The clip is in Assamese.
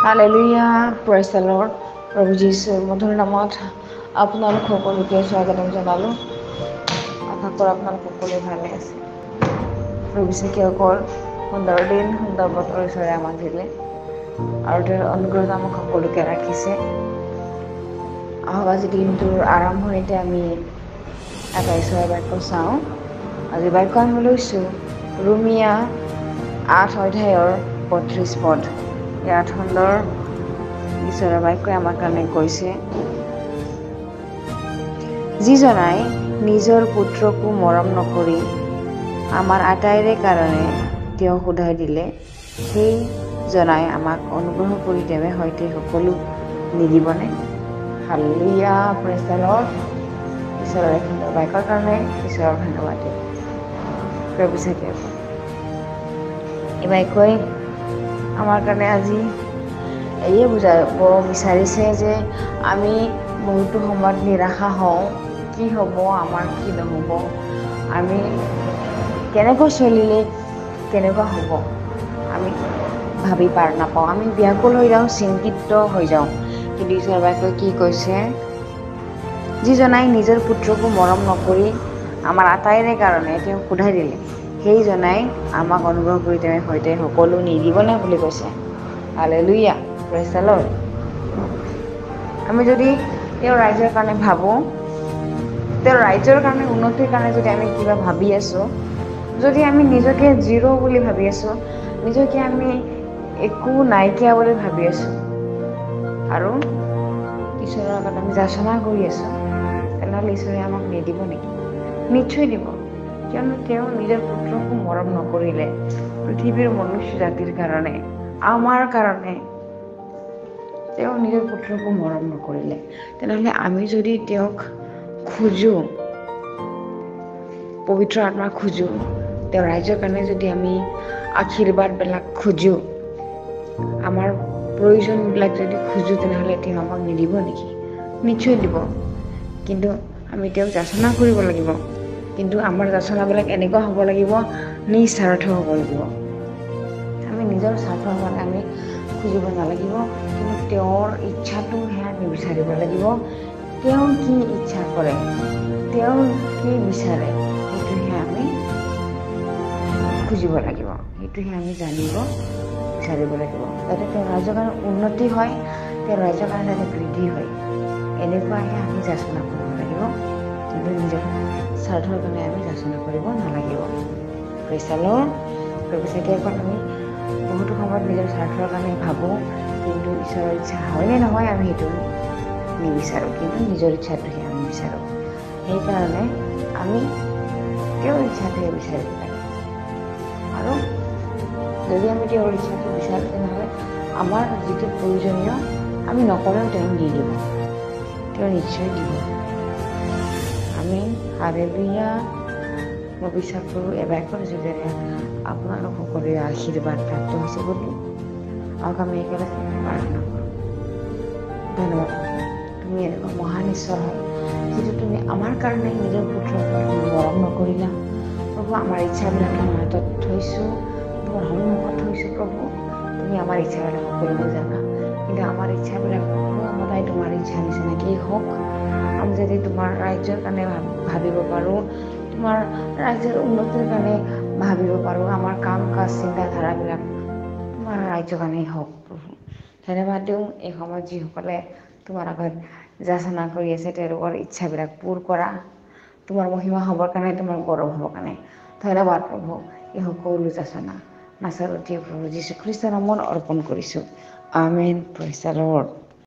Hallelujah, praise the lord. প্ৰভু যীশুৰ মধুৰ নামত আপোনালোক সকলোকে স্বাগতম জনালোঁ। আশা কৰোঁ আপোনালোক সকলোৱে ভালে আছে। প্ৰভু যীশুসকল সুন্দৰ দিন, সুন্দৰ বতৰ ঈশ্বৰে আমাক দিলে আৰু তেওঁৰ অনুগ্ৰহ আমাক সকলোকে ৰাখিছে। আহক আজি দিনটোৰ আৰম্ভণিতে আমি এটা ঈশ্বৰৰ বাক্য চাওঁ। আজি বাক্য আমি লৈছোঁ ৰোমিয়া 8 অধ্যায়ৰ 32 পদ। ইয়াত সুন্দৰ ঈশ্বৰৰ বাক্যই আমাৰ কাৰণে কৈছে, যিজনাই নিজৰ পুত্ৰকো মৰম নকৰি আমাৰ আটাইৰে কাৰণে তেওঁ সোধাই দিলে, সেই জনাই আমাক অনুগ্ৰহ কৰি তেওঁ সৈতে সকলো নিদিবনে? Hallelujah, praise the Lord. ঈশ্বৰৰ সুন্দৰ বাক্যৰ কাৰণে ঈশ্বৰৰ ধন্যবাদ দিওঁ। প্ৰভু চাকে এই বাক্যই আমাৰ কাৰণে আজি এয়ে বুজাব বিচাৰিছে যে আমি বহুতো সময়ত নিৰাশা হওঁ, কি হ'ব আমাৰ কি নহ'ব, আমি কেনেকৈ চলিলে কেনেকুৱা হ'ব আমি ভাবি পাৰ নাপাওঁ, আমি ব্যাকুল হৈ যাওঁ, চিন্তিত হৈ যাওঁ। কিন্তু ঈশ্বৰৰ বাক্যই কি কৈছে, যিজনাই নিজৰ পুত্ৰকো মৰম নকৰি আমাৰ আটাইৰে কাৰণে তেওঁ সোধাই দিলে, সেই জনাই আমাক অনুগ্ৰহ কৰি তেওঁ সৈতে সকলো নিদিবনে বুলি কৈছে। Hallelujah, praise the lord. আমি যদি তেওঁৰ ৰাইজৰ কাৰণে ভাবোঁ, তেওঁৰ ৰাইজৰ কাৰণে উন্নতিৰ কাৰণে যদি আমি কিবা ভাবি আছোঁ, যদি আমি নিজকে জিৰ' বুলি ভাবি আছোঁ, নিজকে আমি একো নাইকিয়া বুলি ভাবি আছোঁ আৰু ঈশ্বৰৰ আগত আমি যাচনা কৰি আছোঁ, তেনেহ'লে ঈশ্বৰে আমাক নিদিব নেকি? নিশ্চয় দিব। কিয়নো তেওঁ নিজৰ পুত্ৰকো মৰম নকৰিলে পৃথিৱীৰ মনুষ্য জাতিৰ কাৰণে, আমাৰ কাৰণে তেওঁ নিজৰ পুত্ৰকো মৰম নকৰিলে। তেনেহ'লে আমি যদি তেওঁক খোজোঁ, পবিত্ৰ আত্মা খোজোঁ, তেওঁৰ ৰাইজৰ কাৰণে যদি আমি আশীৰ্বাদবিলাক খোজোঁ, আমাৰ প্ৰয়োজনবিলাক যদি খোজোঁ, তেনেহ'লে তেওঁ আমাক নিদিব নেকি? নিশ্চয় দিব। কিন্তু আমি তেওঁক যাচনা কৰিব লাগিব। কিন্তু আমাৰ যাচনাবিলাক এনেকুৱা হ'ব লাগিব, নিস্বাৰ্থ হ'ব লাগিব। আমি নিজৰ স্বাৰ্থৰ কাৰণে আমি খুজিব নালাগিব, কিন্তু তেওঁৰ ইচ্ছাটোহে আমি বিচাৰিব লাগিব। তেওঁ কি ইচ্ছা কৰে, তেওঁ কি বিচাৰে, সেইটোহে আমি খুজিব লাগিব, সেইটোহে আমি জানিব বিচাৰিব লাগিব, যাতে তেওঁৰ ৰাইজৰ কাৰণে উন্নতি হয়, তেওঁৰ ৰাইজৰ কাৰণে যাতে বৃদ্ধি হয়। এনেকুৱাহে আমি যাচনা কৰিব লাগিব, কিন্তু নিজৰ স্বাৰ্থৰ কাৰণে আমি যাচনা কৰিব নালাগিব। Praise the lord. প্ৰভু চাকিসকল, আমি বহুতো সময়ত নিজৰ স্বাৰ্থৰ কাৰণে ভাবোঁ, কিন্তু ঈশ্বৰৰ ইচ্ছা হয় নে নহয় আমি সেইটো নিবিচাৰোঁ, কিন্তু নিজৰ ইচ্ছাটোহে আমি বিচাৰোঁ। সেইকাৰণে আমি তেওঁৰ ইচ্ছাটোহে বিচাৰিব লাগে। আৰু যদি আমি তেওঁৰ ইচ্ছাটো বিচাৰোঁ, তেনেহ'লে আমাৰ যিটো প্ৰয়োজনীয় আমি নকলেও তেওঁ দি দিব, তেওঁ নিশ্চয় দিব। আমি হালেলুয়া। মই বিশ্বাস কৰোঁ এই বাক্যৰ যোগেৰে আপোনালোক সকলোৰে আশীৰ্বাদ প্ৰাপ্ত হৈছে বুলি। আৰু আমি একেলগে প্ৰাৰ্থনা কৰোঁ। ধন্যবাদ, তুমি এনেকুৱা মহান ঈশ্বৰ হয়, যিটো তুমি আমাৰ কাৰণে নিজৰ পুত্ৰক মৰম নকৰিলা। প্ৰভু, আমাৰ ইচ্ছাবিলাক তোমাৰ হাতত থৈছোঁ, তোমাৰ সন্মুখত থৈছোঁ। প্ৰভু, তুমি আমাৰ ইচ্ছাবিলাক সকলোবোৰ জানা, কিন্তু আমাৰ ইচ্ছাবিলাক সদায় তোমাৰ ইচ্ছা নিচিনাকেই হওক। আমি যদি তোমাৰ ৰাজ্যৰ কাৰণে ভাবিব পাৰোঁ, তোমাৰ ৰাজ্যৰ উন্নতিৰ কাৰণে ভাবিব পাৰোঁ, আমাৰ কাম কাজ চিন্তাধাৰাবিলাক তোমাৰ ৰাজ্যৰ কাৰণেই হওক। প্ৰভু, ধন্যবাদ দিওঁ। এই সময়ত যিসকলে তোমাৰ আগত যাচনা কৰি আছে, তেওঁলোকৰ ইচ্ছাবিলাক পূৰ কৰা, তোমাৰ মহিমা হ'বৰ কাৰণে, তোমাৰ গৌৰৱ হ'বৰ কাৰণে ধন্যবাদ। প্ৰভু, এই সকলো যাচনা নাচাৰতীয় প্ৰভু যীশু খ্ৰীষ্টৰ নামত অৰ্পণ কৰিছোঁ। আমেন। Praise the lord.